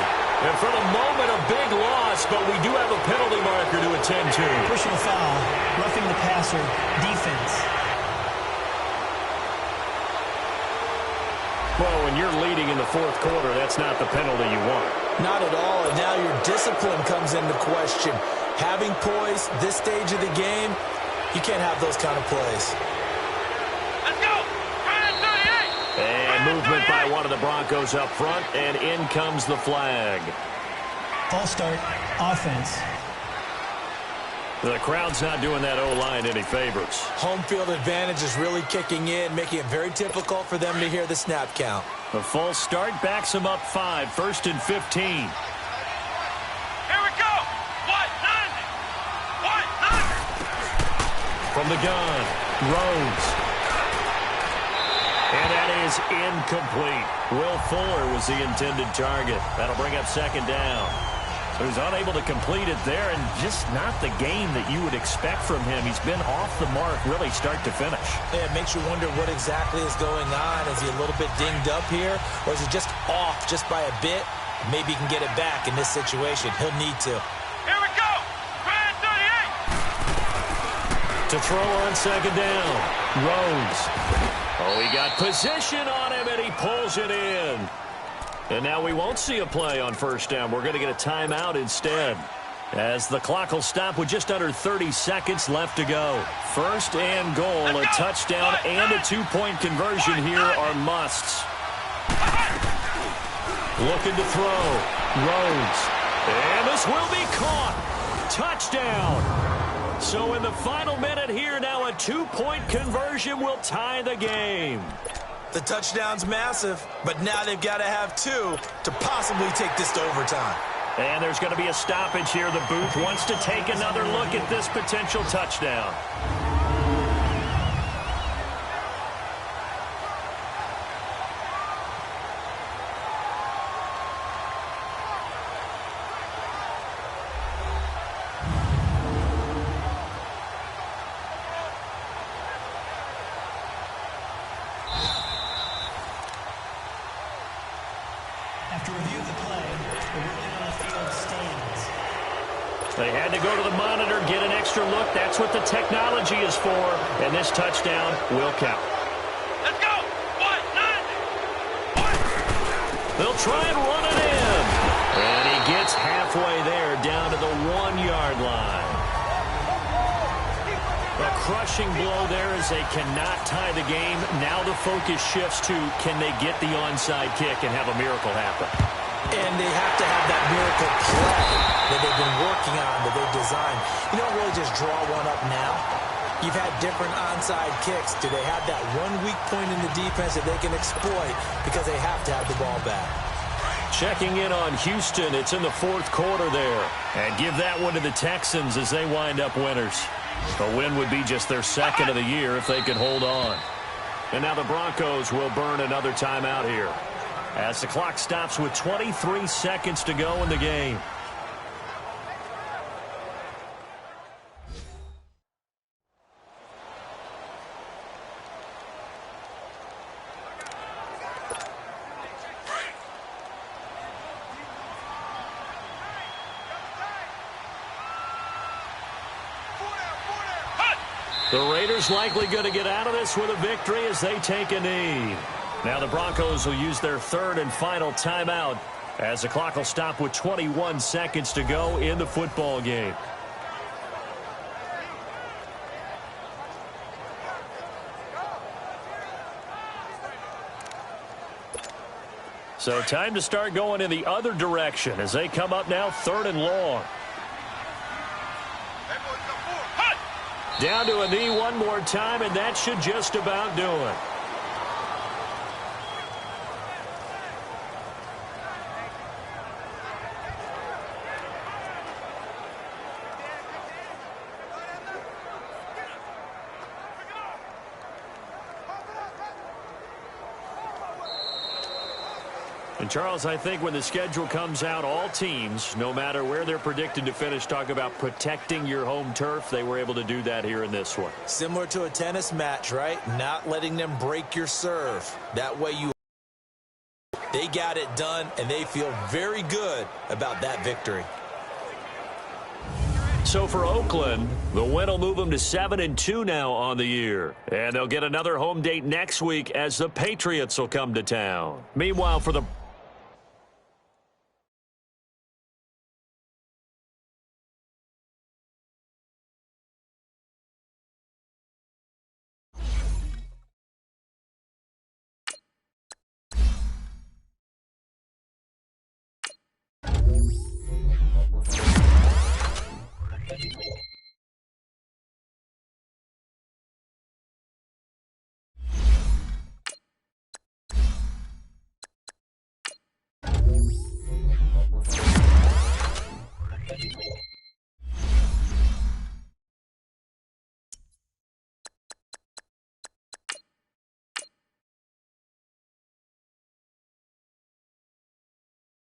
And for the moment, a big loss, but we do have a penalty marker to attend to. Personal foul, roughing the passer, defense. Well, when you're leading in the fourth quarter, that's not the penalty you want. Not at all, and now your discipline comes into question. Having poise this stage of the game, you can't have those kind of plays. Let's go. Brand 38. And movement by one of the Broncos up front, and in comes the flag. False start, offense. The crowd's not doing that O-line any favors. Home field advantage is really kicking in, making it very difficult for them to hear the snap count. The false start backs them up 5, 1st and 15. Here we go. 190. From the gun, Rhodes. And that is incomplete. Will Fuller was the intended target. That'll bring up second down. He was unable to complete it there, and just not the game that you would expect from him. He's been off the mark really start to finish. Yeah, it makes you wonder what exactly is going on. Is he a little bit dinged up here, or is he just off just by a bit? Maybe he can get it back in this situation. He'll need to. Here we go. Brand 38. To throw on second down, Rhodes. Oh, he got position on him, and he pulls it in. And now we won't see a play on first down. We're going to get a timeout instead, as the clock will stop with just under 30 seconds left to go. First and goal, a touchdown and a two-point conversion here are musts. Looking to throw. Rhodes. And this will be caught. Touchdown. So in the final minute here, now a two-point conversion will tie the game. The touchdown's massive, but now they've got to have two to possibly take this to overtime. And there's going to be a stoppage here. The booth wants to take another look at this potential touchdown. After review of the play, the ruling on the field stands. They had to go to the monitor, get an extra look. That's what the technology is for. And this touchdown will count. Let's go. 190. They'll try and run it in. And he gets halfway there, down to the crushing blow there as they cannot tie the game. Now the focus shifts to, can they get the onside kick and have a miracle happen? And they have to have that miracle play that they've been working on, that they've designed. You don't really just draw one up now. You've had different onside kicks. Do they have that one weak point in the defense that they can exploit because they have to have the ball back? Checking in on Houston. It's in the fourth quarter there. And give that one to the Texans as they wind up winners. A win would be just their second of the year if they could hold on. And now the Broncos will burn another timeout here, as the clock stops with 23 seconds to go in the game. The Raiders likely going to get out of this with a victory as they take a knee. Now the Broncos will use their third and final timeout as the clock will stop with 21 seconds to go in the football game. So time to start going in the other direction as they come up now third and long. Down to a knee one more time, and that should just about do it. And Charles, I think when the schedule comes out, all teams, no matter where they're predicted to finish, talk about protecting your home turf. They were able to do that here in this one. Similar to a tennis match, right? Not letting them break your serve. That way they got it done, and they feel very good about that victory. So for Oakland, the win will move them to 7-2 now on the year. And they'll get another home date next week as the Patriots will come to town. Meanwhile, for the